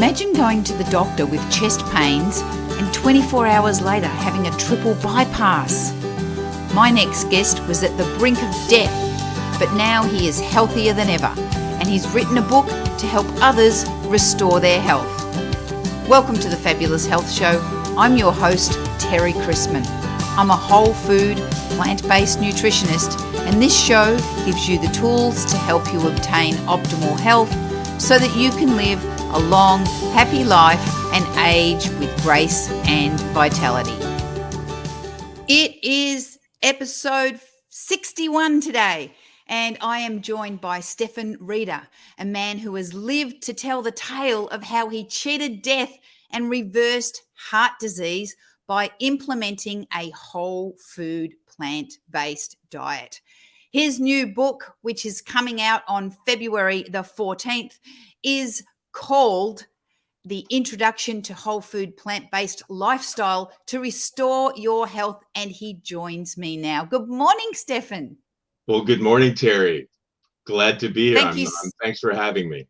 Imagine going to the doctor with chest pains and 24 hours later having a triple bypass. My next guest was at the brink of death, but now he is healthier than ever, and he's written a book to help others restore their health. Welcome to the Fabulous Health Show. I'm your host, Terry Chrisman. I'm a whole food, plant-based nutritionist, and this show gives you the tools to help you obtain optimal health so that you can live a long, happy life and age with grace and vitality. It is episode 61 today, and I am joined by Stefan Rieder, a man who has lived to tell the tale of how he cheated death and reversed heart disease by implementing a whole food, plant-based diet. His new book, which is coming out on February the 14th, is called The Introduction to Whole Food Plant-Based Lifestyle to Restore Your Health, and he joins me now. Good morning, Stefan. Well, good morning, Terry. Glad to be here. Thank you. Thanks for having me.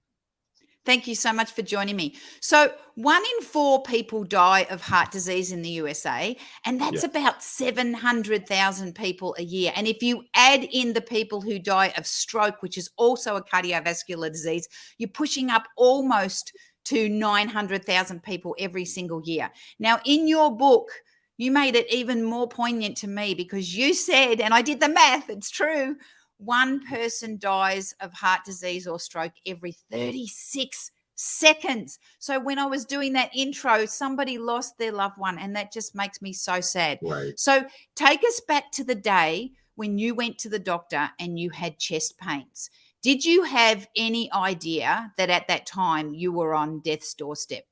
Thank you so much for joining me. So 1 in 4 people die of heart disease in the USA, and that's about 700,000 people a year. And if you add in the people who die of stroke, which is also a cardiovascular disease, you're pushing up almost to 900,000 people every single year. Now, in your book, you made it even more poignant to me because you said, and I did the math, it's true, one person dies of heart disease or stroke every 36 seconds. So when I was doing that intro, somebody lost their loved one, and that just makes me so sad. Right. So take us back to the day when you went to the doctor and you had chest pains. Did you have any idea that at that time you were on death's doorstep?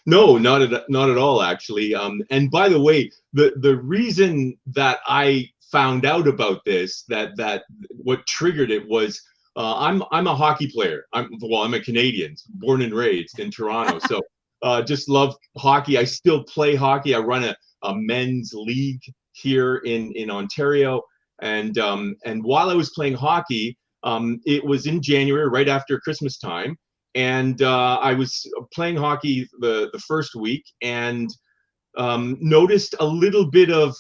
No, not at all, actually. And by the way, the reason that I found out about this, that what triggered it was I'm a hockey player. I'm a Canadian, born and raised in Toronto. So just love hockey. I still play hockey. I run a men's league here in Ontario. And while I was playing hockey, it was in January, right after Christmas time. And I was playing hockey the first week and noticed a little bit of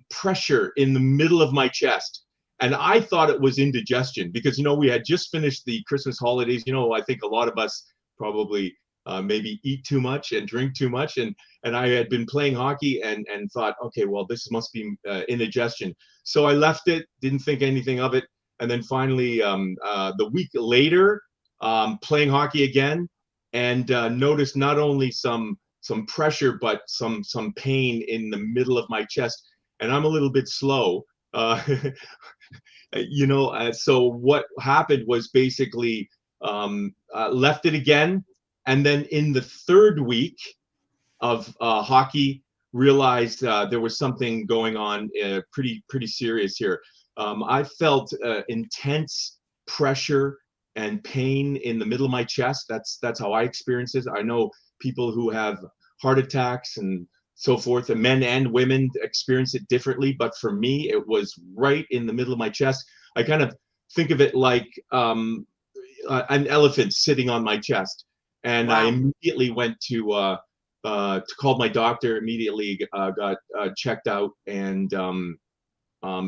pressure in the middle of my chest. And I thought it was indigestion because, we had just finished the Christmas holidays. I think a lot of us probably maybe eat too much and drink too much. And I had been playing hockey and thought, okay, well, this must be indigestion. So I left it, didn't think anything of it. And then finally, the week later, playing hockey again and noticed not only some pressure, but some pain in the middle of my chest. And I'm a little bit slow, so what happened was basically left it again. And then in the third week of hockey, realized there was something going on pretty serious here. I felt intense pressure and pain in the middle of my chest. That's how I experience it. I know people who have heart attacks and so forth, and men and women experience it differently. But for me, it was right in the middle of my chest. I kind of think of it like an elephant sitting on my chest. And wow. I immediately went to called my doctor, immediately got checked out, and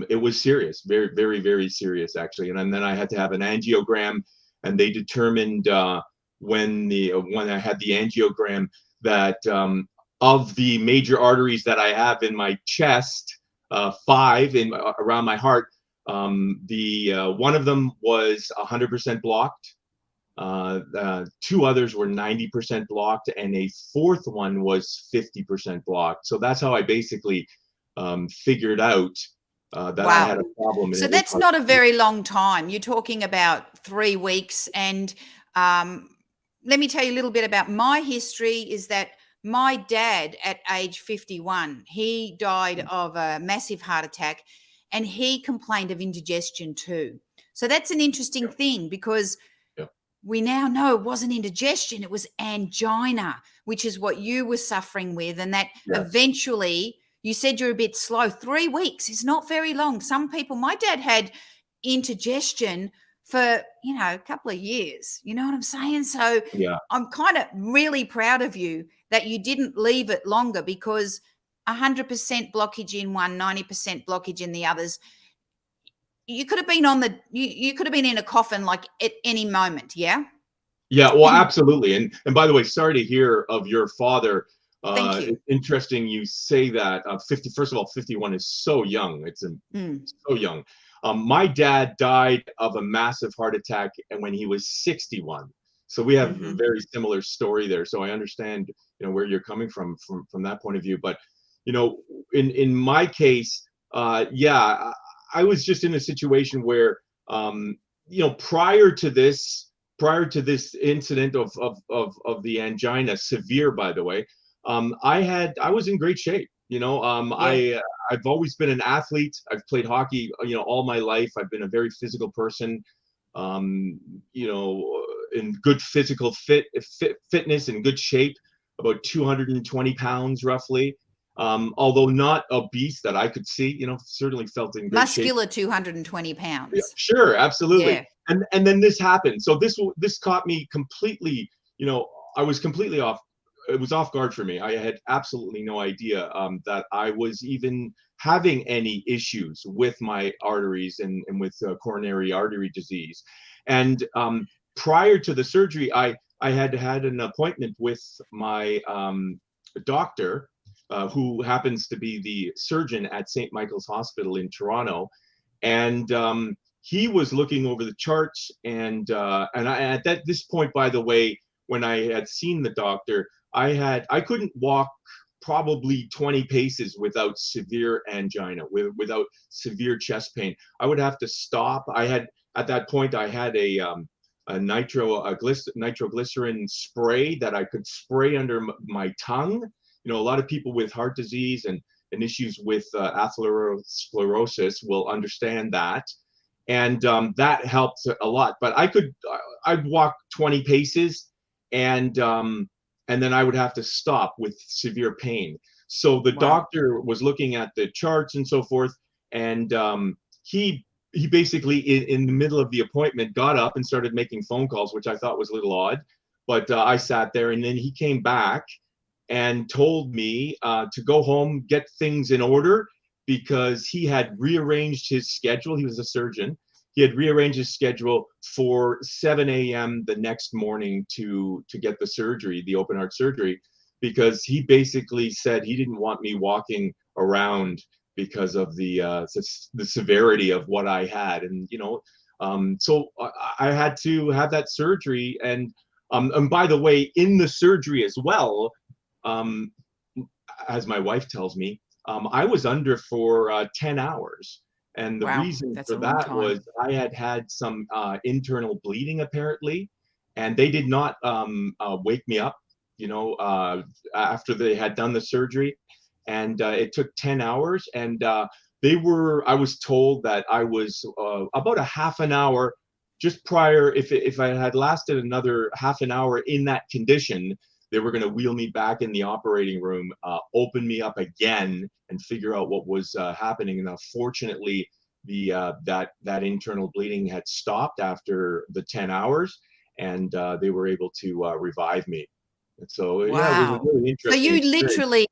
it was serious, very, very, very serious, actually. And then I had to have an angiogram, and they determined when I had the angiogram that of the major arteries that I have in my chest, 5 around my heart, one of them was 100% blocked. 2 others were 90% blocked, and a 4th one was 50% blocked. So that's how I basically figured out that I had a problem. So that's not a very long time. You're talking about 3 weeks. And let me tell you a little bit about my history is that my dad at age 51, he died of a massive heart attack, and he complained of indigestion too. So that's an interesting thing because we now know it wasn't indigestion, it was angina, which is what you were suffering with. And that eventually, you said you're a bit slow. 3 weeks is not very long. Some people, my dad had indigestion for, you know, a couple of years. You know what I'm saying? So Yeah. I'm kind of really proud of you that you didn't leave it longer, because 100% blockage in one, 90% blockage in the others. You could have been you could have been in a coffin like at any moment. Yeah. Yeah, well, absolutely. And by the way, sorry to hear of your father. Thank you. It's interesting you say that. 50, first of all, 51 is so young. Mm. So young. My dad died of a massive heart attack and when he was 61. So we have a Hmm. very similar story there. So I understand, where you're coming from that point of view. But, in my case, yeah, I was just in a situation where, prior to this incident of the angina, severe, by the way, I was in great shape. Yeah. I've always been an athlete. I've played hockey, all my life. I've been a very physical person, um, in good physical fitness and good shape, about 220 pounds roughly. Although not obese that I could see, certainly felt in great shape. Muscular 220 Yeah, pounds. sure, absolutely. Yeah. And then this happened. So this caught me completely, I was completely off. It was off guard for me. I had absolutely no idea that I was even having any issues with my arteries and with coronary artery disease. And prior to the surgery, I had had an appointment with my doctor, who happens to be the surgeon at St. Michael's Hospital in Toronto, and he was looking over the charts, and at this point, by the way, when I had seen the doctor, I couldn't walk probably 20 paces without severe angina, without severe chest pain. I would have to stop. At that point I had a nitroglycerin spray that I could spray under my tongue. A lot of people with heart disease and issues with atherosclerosis will understand that. And that helped a lot. But I'd walk 20 paces, and then I would have to stop with severe pain. So the Wow. doctor was looking at the charts and so forth, and he basically in the middle of the appointment got up and started making phone calls, which I thought was a little odd. But I sat there, and then he came back and told me to go home, get things in order, because he had rearranged his schedule. He was a surgeon. He had rearranged his schedule for 7 a.m. the next morning to get the surgery, the open heart surgery, because he basically said he didn't want me walking around because of the severity of what I had. And so I had to have that surgery. And by the way, in the surgery as well, um, as my wife tells me, I was under for 10 hours. And the Wow. reason That's for a long that time. was I had some internal bleeding, apparently, and they did not wake me up, after they had done the surgery. And it took 10 hours. And I was told that I was about a half an hour just prior. If I had lasted another half an hour in that condition, they were going to wheel me back in the operating room, open me up again, and figure out what was happening. And fortunately, that internal bleeding had stopped after the 10 hours, and they were able to revive me. And so, yeah, it was a Wow. really So interesting you experience. literally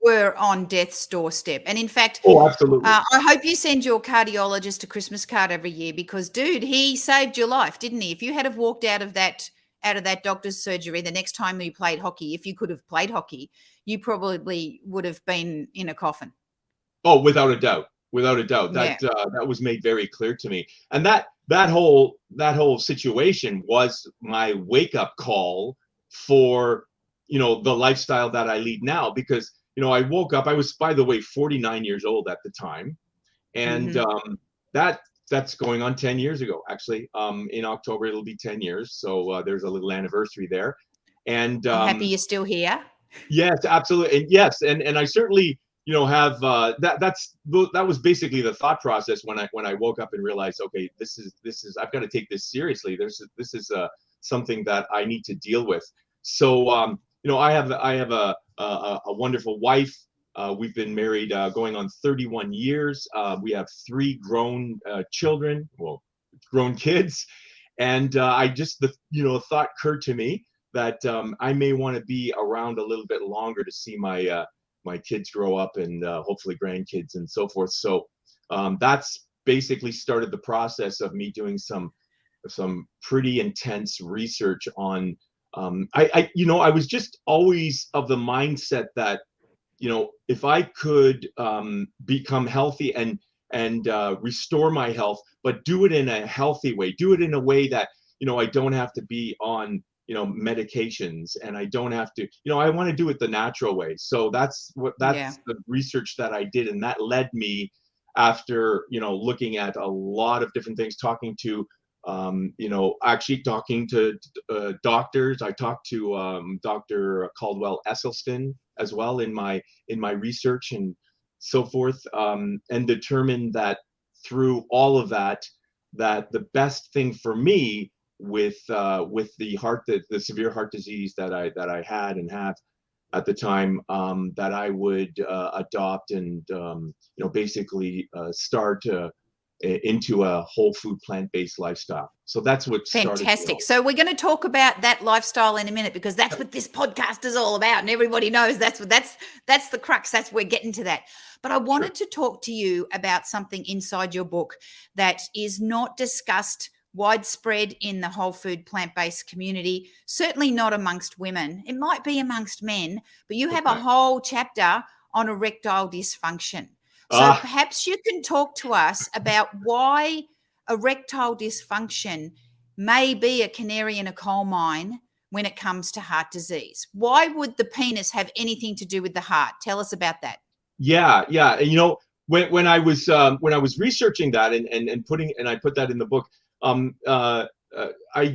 were on death's doorstep. And in fact, Oh, absolutely. I hope you send your cardiologist a Christmas card every year, because, dude, he saved your life, didn't he? If you had have walked out of that doctor's surgery the next time you played hockey, if you could have played hockey, you probably would have been in a coffin. Oh, without a doubt, without a doubt. Yeah. That was made very clear to me, and that whole situation was my wake up call for the lifestyle that I lead now. Because I woke up. I was, by the way, 49 years old at the time, and Hmm. that's going on 10 years ago. Actually, in October it'll be 10 years. So there's a little anniversary there, and I'm happy you're still here. yes, absolutely. And yes, and I certainly, have that was basically the thought process when I woke up and realized, okay, this is I've got to take this seriously. This is something that I need to deal with. So I have a wonderful wife. We've been married going on 31 years. We have three grown children, well, grown kids, And I just, the thought occurred to me that I may want to be around a little bit longer to see my kids grow up and hopefully grandkids and so forth. So that's basically started the process of me doing some pretty intense research on. I was just always of the mindset that, if I could become healthy and restore my health, but do it in a healthy way, do it in a way that, I don't have to be on, medications, and I don't have to, I want to do it the natural way. So that's the research that I did. And that led me, after, looking at a lot of different things, talking to, actually talking to doctors. I talked to Dr. Caldwell Esselstyn as well in my research and so forth, and determined that through all of that, that the best thing for me with the severe heart disease that I had and have at the time, that I would adopt and basically start into a whole food plant-based lifestyle. So that's what started. Fantastic. So we're going to talk about that lifestyle in a minute, because that's what this podcast is all about, and everybody knows that's the crux. That's we're getting to that. But I wanted to talk to you about something inside your book that is not discussed widespread in the whole food plant-based community, certainly not amongst women. It might be amongst men, but you have a whole chapter on erectile dysfunction. So perhaps you can talk to us about why erectile dysfunction may be a canary in a coal mine when it comes to heart disease. Why would the penis have anything to do with the heart? Tell us about that. Yeah. And, when I was researching that and I put that in the book, I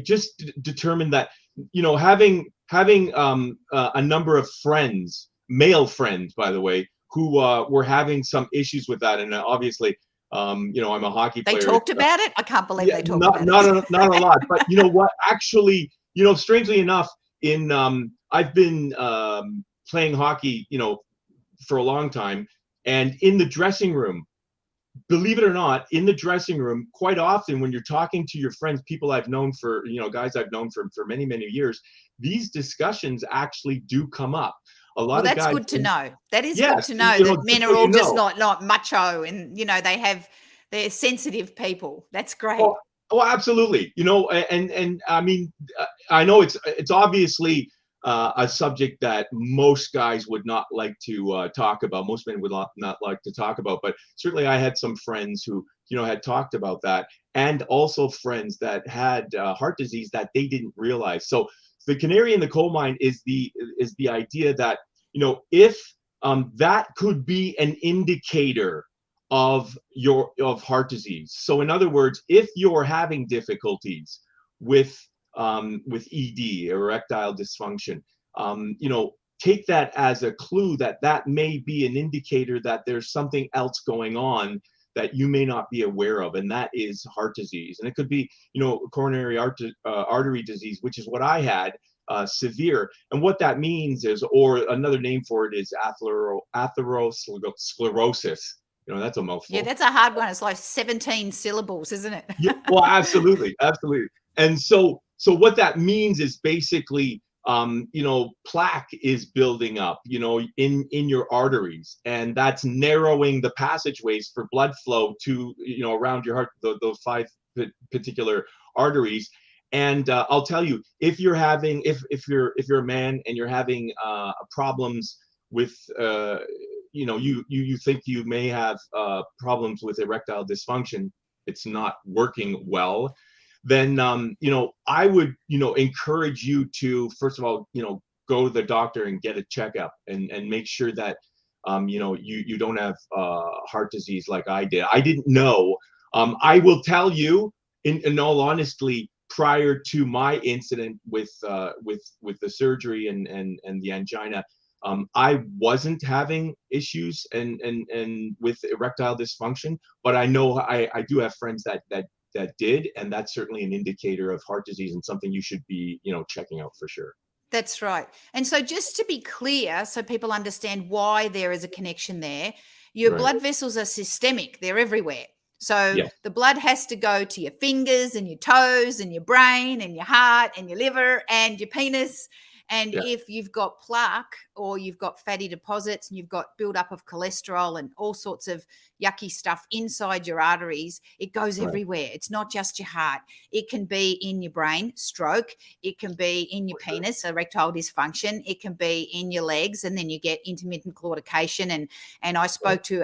just determined that, having a number of friends, male friends, by the way, who were having some issues with that, and obviously, I'm a hockey player. They talked about it? I can't believe they talked about it. Not a lot, but you know what? Actually, strangely enough, I've been playing hockey, for a long time, and in the dressing room, believe it or not, in the dressing room, quite often when you're talking to your friends, people I've known for, guys I've known for many, many years, these discussions actually do come up. A lot of guys. That's good to know. That is good to know that men are all just not macho, and they're sensitive people. That's great. Oh, absolutely. And I mean, I know it's obviously a subject that most guys would not like to talk about. Most men would not like to talk about, but certainly I had some friends who, had talked about that, and also friends that had heart disease that they didn't realize. So the canary in the coal mine is the idea that, if that could be an indicator of heart disease. So in other words, if you're having difficulties with ED, erectile dysfunction, take that as a clue that may be an indicator that there's something else going on that you may not be aware of, and that is heart disease. And it could be, coronary artery disease, which is what I had, severe. And what that means is, or another name for it is atherosclerosis. That's a mouthful. Yeah, that's a hard one. It's like 17 syllables, isn't it? Yeah, well, absolutely. And so what that means is basically, plaque is building up, in your arteries, and that's narrowing the passageways for blood flow to, around your heart, those 5 particular arteries. And I'll tell you, if you're a man and you're having problems with, you think you may have problems with erectile dysfunction, it's not working well, then I would encourage you to, first of all, go to the doctor and get a checkup and make sure that you don't have heart disease like I did. I didn't know. I will tell you, in all honesty, prior to my incident with the surgery and the angina, I wasn't having issues and with erectile dysfunction, but I know I do have friends that did, and that's certainly an indicator of heart disease and something you should be checking out for sure. That's right. And so just to be clear, so people understand why there is a connection there, your blood vessels are systemic, they're everywhere. So Yes. the blood has to go to your fingers and your toes and your brain and your heart and your liver and your penis. And Yeah. if you've got plaque or you've got fatty deposits and you've got buildup of cholesterol and all sorts of yucky stuff inside your arteries, it goes Right. everywhere. It's not just your heart. It can be in your brain, stroke. It can be in your penis, erectile dysfunction. It can be in your legs, and then you get intermittent claudication. And I spoke to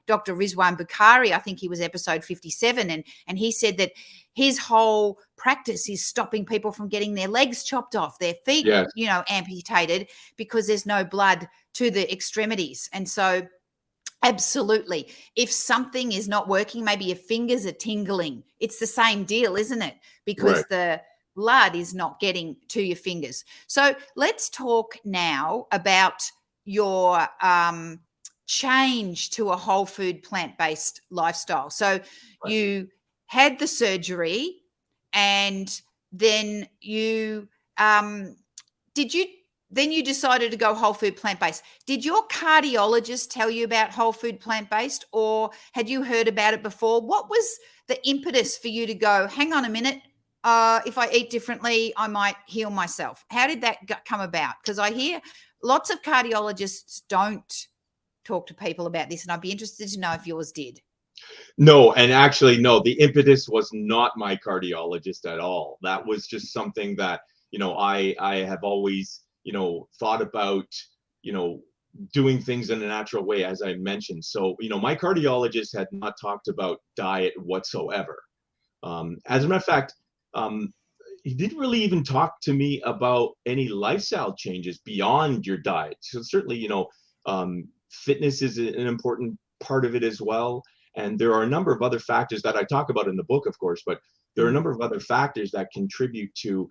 Dr. Rizwan Bukhari. I think he was episode 57, and he said that his whole practice is stopping people from getting their legs chopped off, their feet, Yes. amputated, because there's no blood to the extremities. And so absolutely, if something is not working, maybe your fingers are tingling, it's the same deal, isn't it? Because Right. the blood is not getting to your fingers. So let's talk now about your change to a whole food plant-based lifestyle. So you had the surgery, and then you you decided to go whole food plant-based. Did your cardiologist tell you about whole food plant-based, or had you heard about it before? What was the impetus for you to go, hang on a minute, if I eat differently, I might heal myself? How did that come about? Because I hear lots of cardiologists don't talk to people about this, and I'd be interested to know if yours did. No, and actually, no, the impetus was not my cardiologist at all. That was just something that, I have always, thought about, doing things in a natural way, as I mentioned. So, my cardiologist had not talked about diet whatsoever. As a matter of fact, he didn't really even talk to me about any lifestyle changes beyond your diet. So certainly, fitness is an important part of it as well. And there are a number of other factors that I talk about in the book, of course, but there are a number of other factors that contribute to,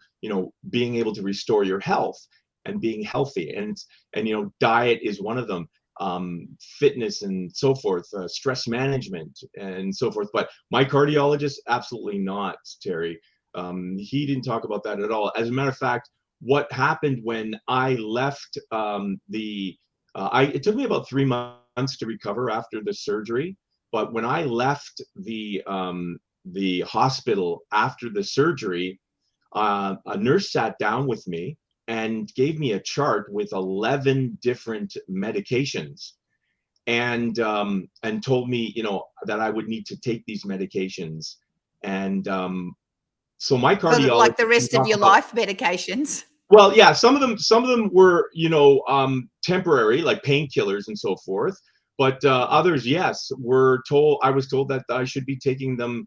being able to restore your health and being healthy. And diet is one of them. Fitness and so forth, stress management and so forth. But my cardiologist, absolutely not, Terry. He didn't talk about that at all. As a matter of fact, what happened when I left it took me about 3 months to recover after the surgery. But when I left the hospital after the surgery, a nurse sat down with me and gave me a chart with 11 different medications, and told me, that I would need to take these medications. And so my cardiologist, like the rest of your life medications. Well, yeah, some of them were, temporary, like painkillers and so forth. But others, yes, I was told that I should be taking them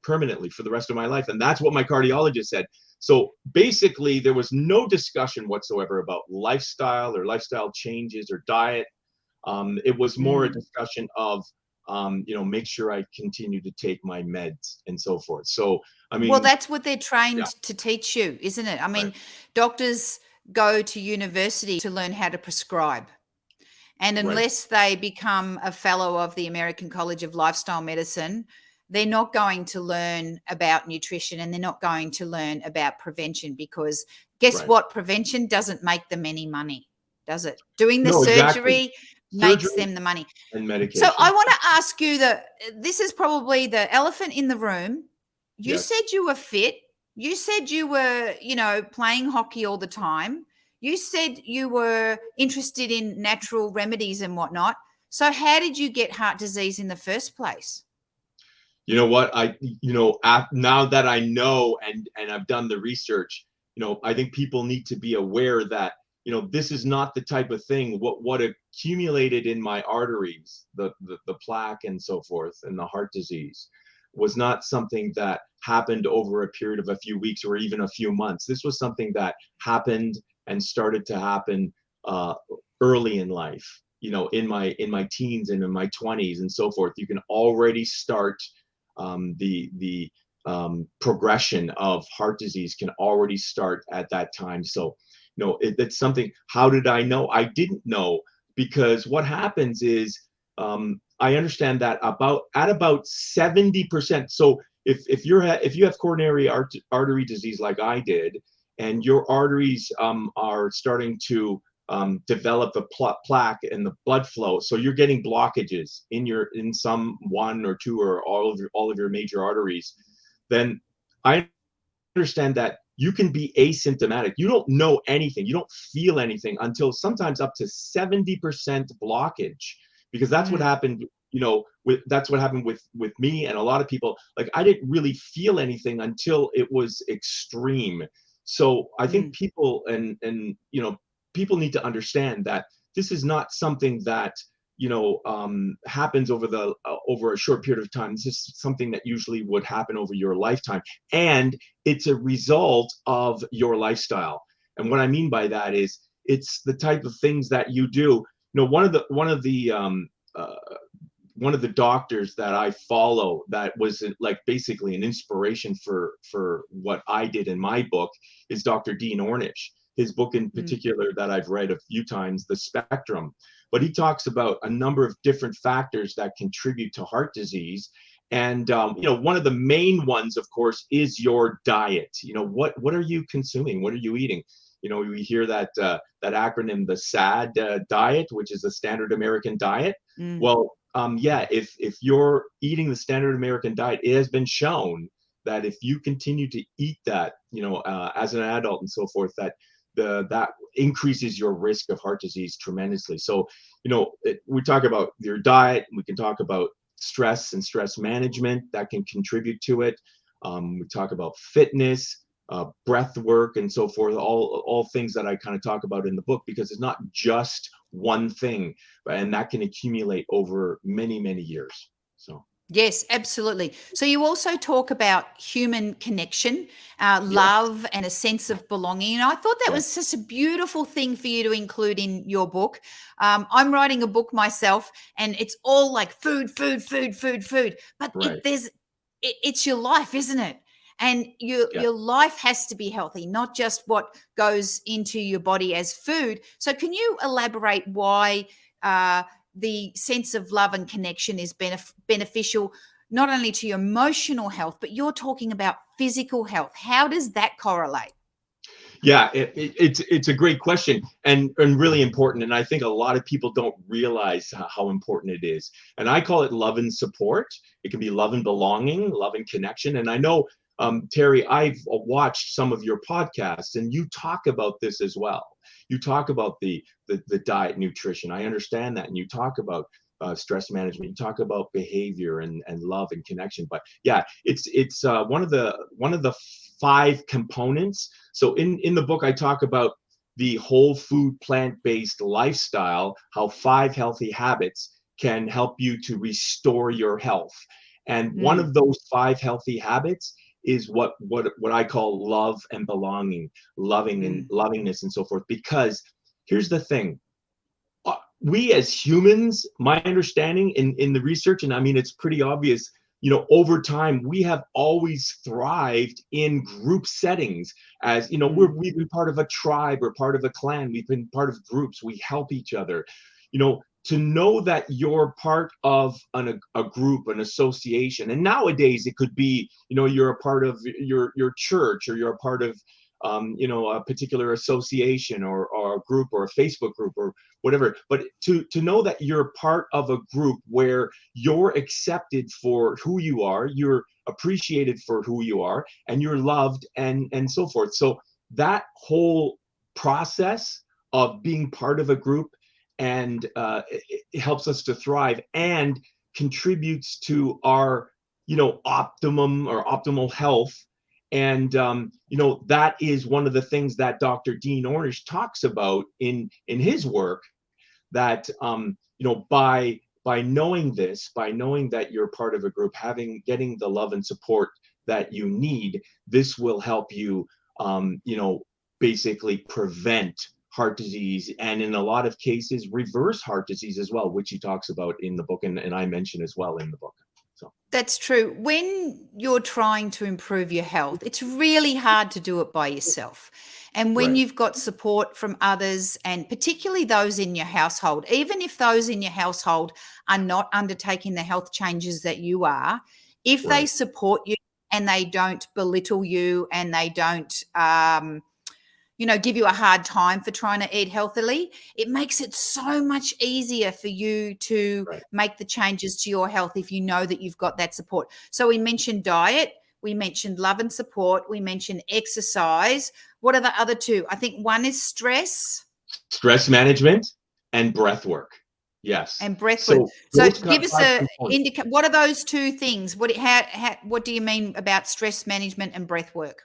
permanently for the rest of my life. And that's what my cardiologist said. So basically, there was no discussion whatsoever about lifestyle or lifestyle changes or diet. It was more a discussion of, make sure I continue to take my meds and so forth. So, I mean, well, that's what they're trained to teach you, isn't it? I mean, doctors go to university to learn how to prescribe. And unless they become a fellow of the American College of Lifestyle Medicine, they're not going to learn about nutrition, and they're not going to learn about prevention, because guess what? Prevention doesn't make them any money, does it? Doing the surgery makes them the money. And medication. So I want to ask you this is probably the elephant in the room. You said you were fit. You said you were, playing hockey all the time. You said you were interested in natural remedies and whatnot. So how did you get heart disease in the first place? You know what? Now that I know and I've done the research, I think people need to be aware that, this is not the type of thing, what accumulated in my arteries, the plaque and so forth, and the heart disease, was not something that happened over a period of a few weeks or even a few months. This was something that happened and started to happen early in life. In my teens and in my 20s and so forth. You can already start the progression of heart disease can already start at that time. So, it's something. How did I know? I didn't know, because what happens is, I understand that about 70%. So if you have coronary artery disease like I did, and your arteries are starting to develop a plaque in the blood flow. So you're getting blockages in some one or two or all of your major arteries. Then I understand that you can be asymptomatic. You don't know anything. You don't feel anything until sometimes up to 70% blockage, because that's what happened. That's what happened with me and a lot of people. Like, I didn't really feel anything until it was extreme. So I think people people need to understand that this is not something that happens over a short period of time. This is something that usually would happen over your lifetime, and it's a result of your lifestyle. And what I mean by that is it's the type of things that you do. One of the doctors that I follow that was like basically an inspiration for what I did in my book is Dr. Dean Ornish. His book in particular that I've read a few times, The Spectrum. But he talks about a number of different factors that contribute to heart disease. And, one of the main ones, of course, is your diet. What are you consuming? What are you eating? We hear that acronym, the SAD diet, which is the Standard American Diet. Well, if you're eating the Standard American Diet, it has been shown that if you continue to eat that, as an adult and so forth, that increases your risk of heart disease tremendously. So, we talk about your diet. We can talk about stress and stress management that can contribute to it. We talk about fitness, breath work, and so forth. All things that I kind of talk about in the book, because it's not just one thing, and that can accumulate over many, many years. So. Yes, absolutely. So you also talk about human connection, love, and a sense of belonging. And I thought that was just a beautiful thing for you to include in your book. I'm writing a book myself, and it's all like food. But Right. it's your life, isn't it? And your life has to be healthy, not just what goes into your body as food. So can you elaborate why the sense of love and connection is beneficial not only to your emotional health, but you're talking about physical health? How does that correlate? Yeah, it's a great question and really important. And I think a lot of people don't realize how important it is. And I call it love and support. It can be love and belonging, love and connection. And I know, Terry, I've watched some of your podcasts, and you talk about this as well. You talk about the diet, nutrition. I understand that. And you talk about stress management. You talk about behavior and love and connection. But yeah, it's one of the 5 components. So in the book, I talk about the whole food, plant-based lifestyle, how 5 healthy habits can help you to restore your health. And one of those 5 healthy habits is what I call love and belonging, loving and lovingness and so forth. Because here's the thing. We as humans, my understanding in the research, and I mean, it's pretty obvious, over time, we have always thrived in group settings. As we've been part of a tribe or part of a clan. We've been part of groups. We help each other. To know that you're part of a group, an association, and nowadays it could be, you're a part of your church, or you're a part of, a particular association or a group or a Facebook group or whatever. But to know that you're part of a group where you're accepted for who you are, you're appreciated for who you are, and you're loved and so forth. So that whole process of being part of a group, and it helps us to thrive and contributes to our, optimal health. And, that is one of the things that Dr. Dean Ornish talks about in his work, that, by knowing this, by knowing that you're part of a group, getting the love and support that you need, this will help you, basically prevent heart disease, and in a lot of cases, reverse heart disease as well, which he talks about in the book, and I mention as well in the book. So that's true. When you're trying to improve your health, it's really hard to do it by yourself. And when you've got support from others, and particularly those in your household, even if those in your household are not undertaking the health changes that you are, if they support you and they don't belittle you and they don't give you a hard time for trying to eat healthily, it makes it so much easier for you to Right. make the changes to your health if you know that you've got that support. So we mentioned diet, we mentioned love and support, we mentioned exercise. What are the other two? I think one is stress. Stress management and breath work. Yes. And breath work. So So those give us five a components. what are those two things? What do you mean about stress management and breath work?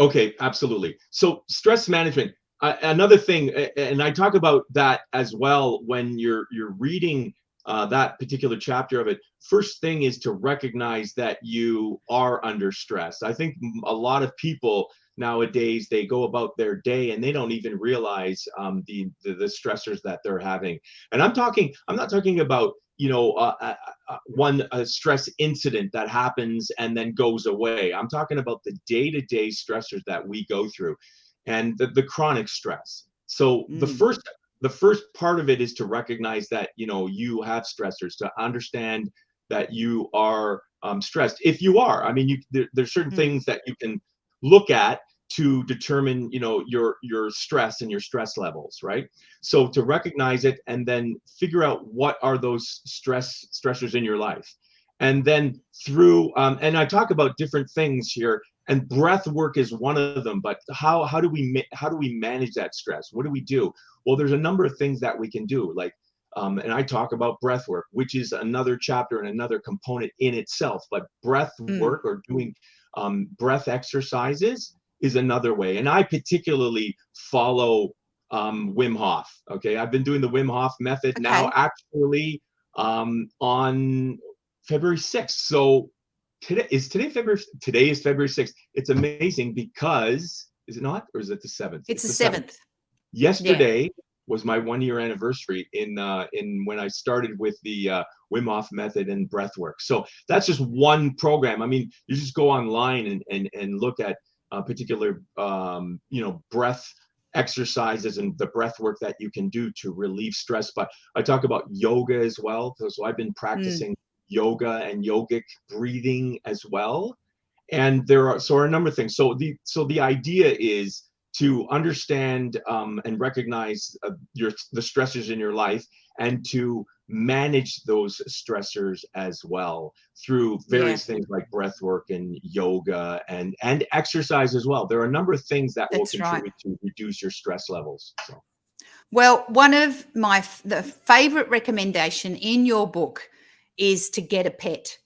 Okay, absolutely. So stress management, another thing, and I talk about that as well when you're reading that particular chapter of it. First thing is to recognize that you are under stress. I think a lot of people nowadays, they go about their day and they don't even realize the stressors that they're having. And I'm not talking about one stress incident that happens and then goes away. I'm talking about the day-to-day stressors that we go through and the chronic stress. So the first part of it is to recognize that you have stressors, to understand that you are stressed. If you are, I mean, there's certain things that you can look at to determine your stress and your stress levels, right? So to recognize it and then figure out what are those stressors in your life, and then through and I talk about different things here, and breath work is one of them. But how do we manage that stress? What do we do? Well, there's a number of things that we can do, like and I talk about breath work, which is another chapter and another component in itself. But breath work, or doing breath exercises, is another way. And I particularly follow Wim Hof. Okay, I've been doing the Wim Hof method now, actually, on February 6th. So today is February 6th. It's amazing because, is it not, or is it the 7th? It's the 7th. Yesterday was my 1-year anniversary in when I started with the Wim Hof method and breath work. So that's just one program. I mean, you just go online and look at particular breath exercises and the breath work that you can do to relieve stress. But I talk about yoga as well. So I've been practicing yoga and yogic breathing as well. And there are a number of things. So the idea is to understand and recognize the stressors in your life, and to manage those stressors as well through various things like breath work and yoga and exercise as well. There are a number of things that will contribute to reduce your stress levels. So. Well, one of the favorite recommendation in your book is to get a pet.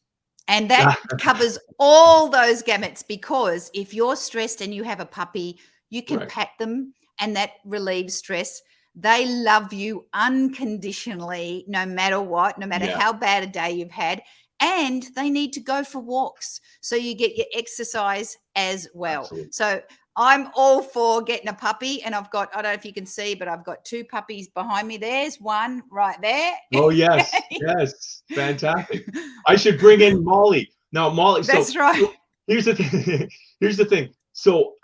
And that covers all those gamuts, because if you're stressed and you have a puppy, you can pat them and that relieves stress. They love you unconditionally, no matter what, no matter how bad a day you've had. And they need to go for walks, so you get your exercise as well. Absolutely. So I'm all for getting a puppy, and I've got, I don't know if you can see, but I've got 2 puppies behind me. There's one right there. Oh, yes. Yes. Fantastic. I should bring in Molly. Now, Molly. That's right. Here's the thing. Here's the thing. So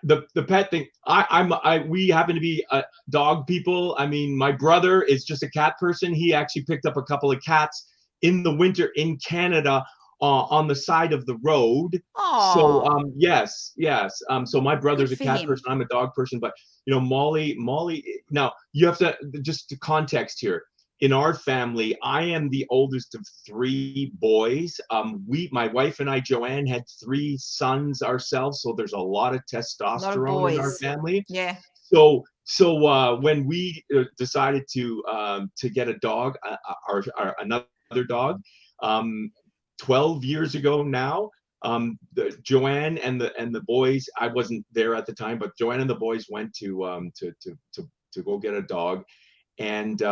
the pet thing, we happen to be dog people. I mean, my brother is just a cat person. He actually picked up a couple of cats in the winter in Canada on the side of the road. Aww. So yes. So my brother's a cat person. I'm a dog person. But Molly. Now you have to, just the context here. In our family, I am the oldest of 3 boys. My wife and I, Joanne, had 3 sons ourselves. So there's a lot of testosterone in our family. Yeah. So when we decided to get a dog, another dog, 12 years ago now, Joanne and the boys, I wasn't there at the time, but Joanne and the boys went to go get a dog, and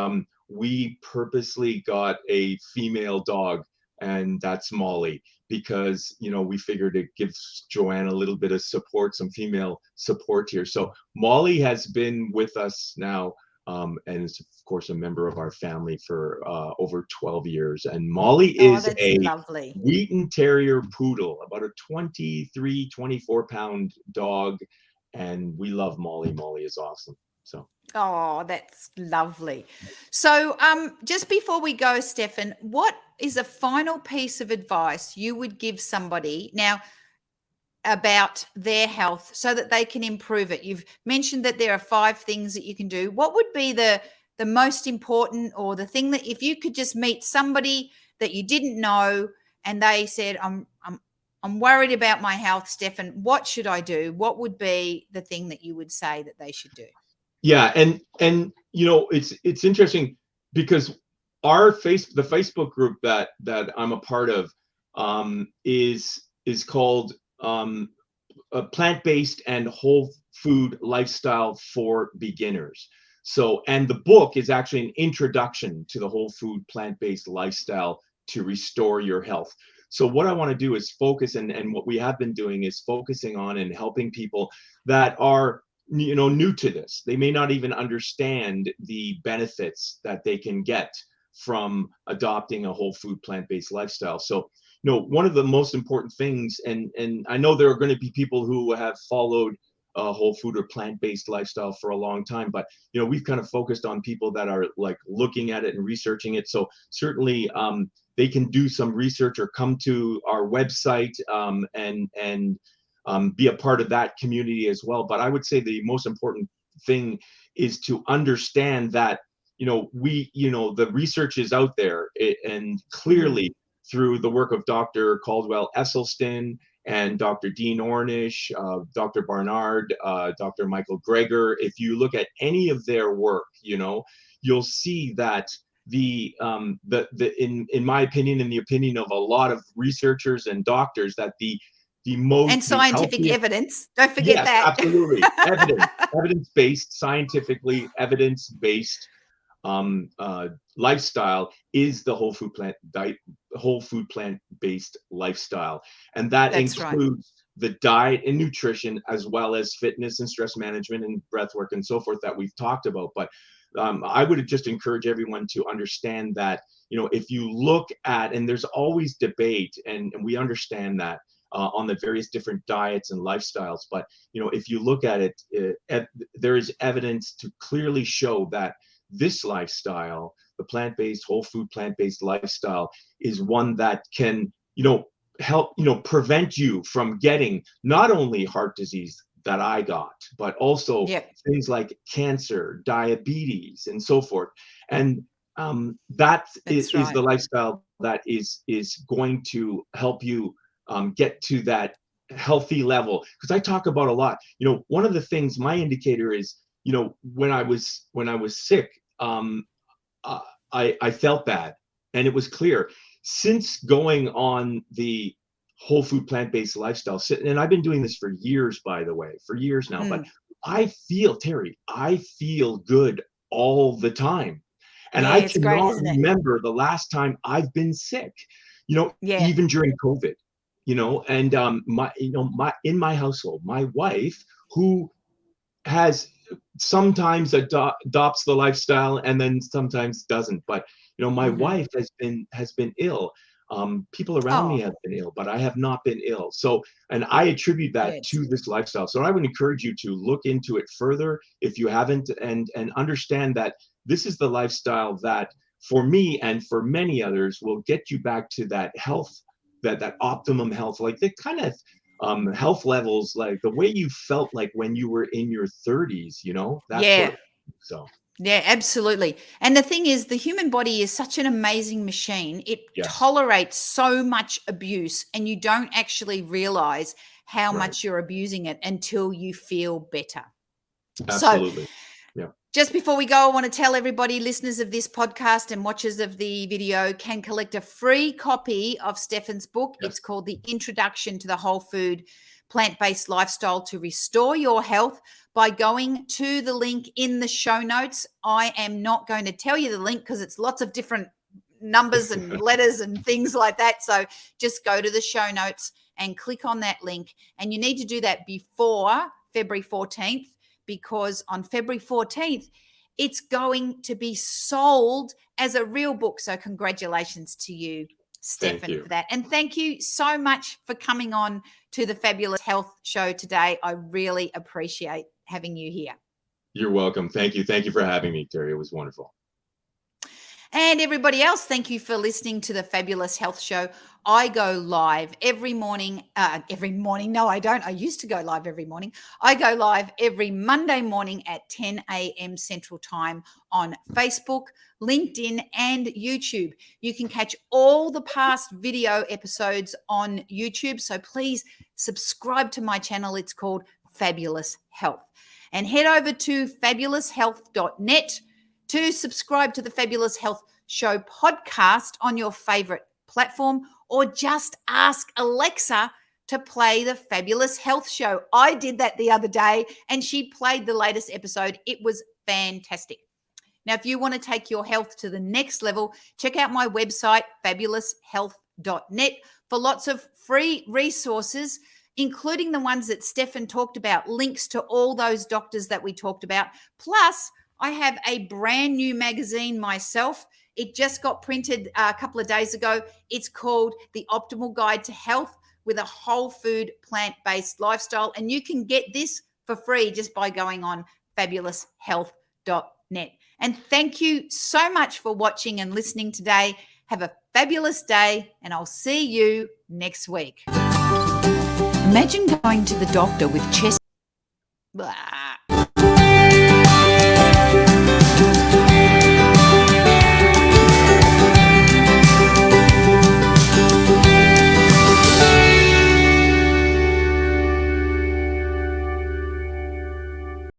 we purposely got a female dog, and that's Molly, because we figured it gives Joanne a little bit of support, some female support here. So Molly has been with us now, and is of course a member of our family for over 12 years. And Molly is a Wheaten Terrier Poodle, about a 24 pound dog, and we love Molly. Molly is awesome. So. Oh, that's lovely. So just before we go, Stefan, what is a final piece of advice you would give somebody? Now, about their health so that they can improve it? You've mentioned that there are 5 things that you can do. What would be the most important, or the thing that if you could just meet somebody that you didn't know and they said, I'm worried about my health, Stefan, what should I do? What would be the thing that you would say that they should do? Yeah, and it's interesting because the Facebook group that I'm a part of is called a plant-based and whole food lifestyle for beginners. So, and the book is actually an introduction to the whole food plant-based lifestyle to restore your health. So what I want to do is focus, and what we have been doing is focusing on and helping people that are new to this. They may not even understand the benefits that they can get from adopting a whole food plant-based lifestyle. So one of the most important things, and I know there are going to be people who have followed a whole food or plant-based lifestyle for a long time, but we've kind of focused on people that are like looking at it and researching it. So certainly they can do some research or come to our website and be a part of that community as well. But I would say the most important thing is to understand that the research is out there, and clearly through the work of Dr. Caldwell Esselstyn and Dr. Dean Ornish, Dr. Barnard, Dr. Michael Greger. If you look at any of their work, you'll see that in my opinion, in the opinion of a lot of researchers and doctors, that the most and scientific evidence. Don't forget that. Absolutely, evidence-based, scientifically evidence-based lifestyle is the whole food plant-based lifestyle, and that includes the diet and nutrition, as well as fitness and stress management and breath work and so forth that we've talked about. But I would just encourage everyone to understand that if you look at, and there's always debate, and we understand that on the various different diets and lifestyles, but if you look at it, there is evidence to clearly show that this lifestyle, the plant-based, whole food plant-based lifestyle, is one that can help prevent you from getting not only heart disease that I got, but also things like cancer, diabetes, and so forth. And that is the lifestyle that is going to help you get to that healthy level. Because I talk about a lot, one of the things, my indicator is, when I was sick, I felt bad, and it was clear. Since going on the whole food plant-based lifestyle, and I've been doing this for years, by the way, for years now, but I feel good all the time. And I cannot remember the last time I've been sick, even during COVID, and in my household, my wife, who has sometimes adopts the lifestyle and then sometimes doesn't, but my wife has been ill. People around me have been ill, but I have not been ill. So, and I attribute that to this lifestyle. So I would encourage you to look into it further if you haven't, and understand that this is the lifestyle that, for me and for many others, will get you back to that health, that optimum health, like the kind of health levels, like the way you felt like when you were in your 30s, that sort of thing. So yeah, absolutely. And the thing is, the human body is such an amazing machine. It tolerates so much abuse, and you don't actually realize how much you're abusing it until you feel better. Absolutely. So, just before we go, I want to tell everybody, listeners of this podcast and watchers of the video, can collect a free copy of Stefan's book. It's called The Introduction to the Whole Food Plant-Based Lifestyle to Restore Your Health, by going to the link in the show notes. I am not going to tell you the link because it's lots of different numbers and letters and things like that. So just go to the show notes and click on that link. And you need to do that before February 14th, because on February 14th, it's going to be sold as a real book. So congratulations to you, Stefan, for that. And thank you so much for coming on to the Fabulous Health Show today. I really appreciate having you here. You're welcome. Thank you. Thank you for having me, Terry. It was wonderful. And everybody else, thank you for listening to the Fabulous Health Show. I go live every morning. No, I don't. I used to go live every morning. I go live every Monday morning at 10 a.m. Central Time on Facebook, LinkedIn, and YouTube. You can catch all the past video episodes on YouTube. So please subscribe to my channel. It's called Fabulous Health. And head over to fabuloushealth.net to subscribe to the Fabulous Health Show podcast on your favorite platform, or just ask Alexa to play the Fabulous Health Show. I did that the other day and she played the latest episode. It was fantastic. Now, if you want to take your health to the next level, check out my website, fabuloushealth.net, for lots of free resources, including the ones that Stefan talked about, links to all those doctors that we talked about. Plus, I have a brand new magazine myself. It just got printed a couple of days ago. It's called The Optimal Guide to Health with a Whole Food Plant-Based Lifestyle. And you can get this for free just by going on fabuloushealth.net. And thank you so much for watching and listening today. Have a fabulous day, and I'll see you next week. Imagine going to the doctor with chest. Blah.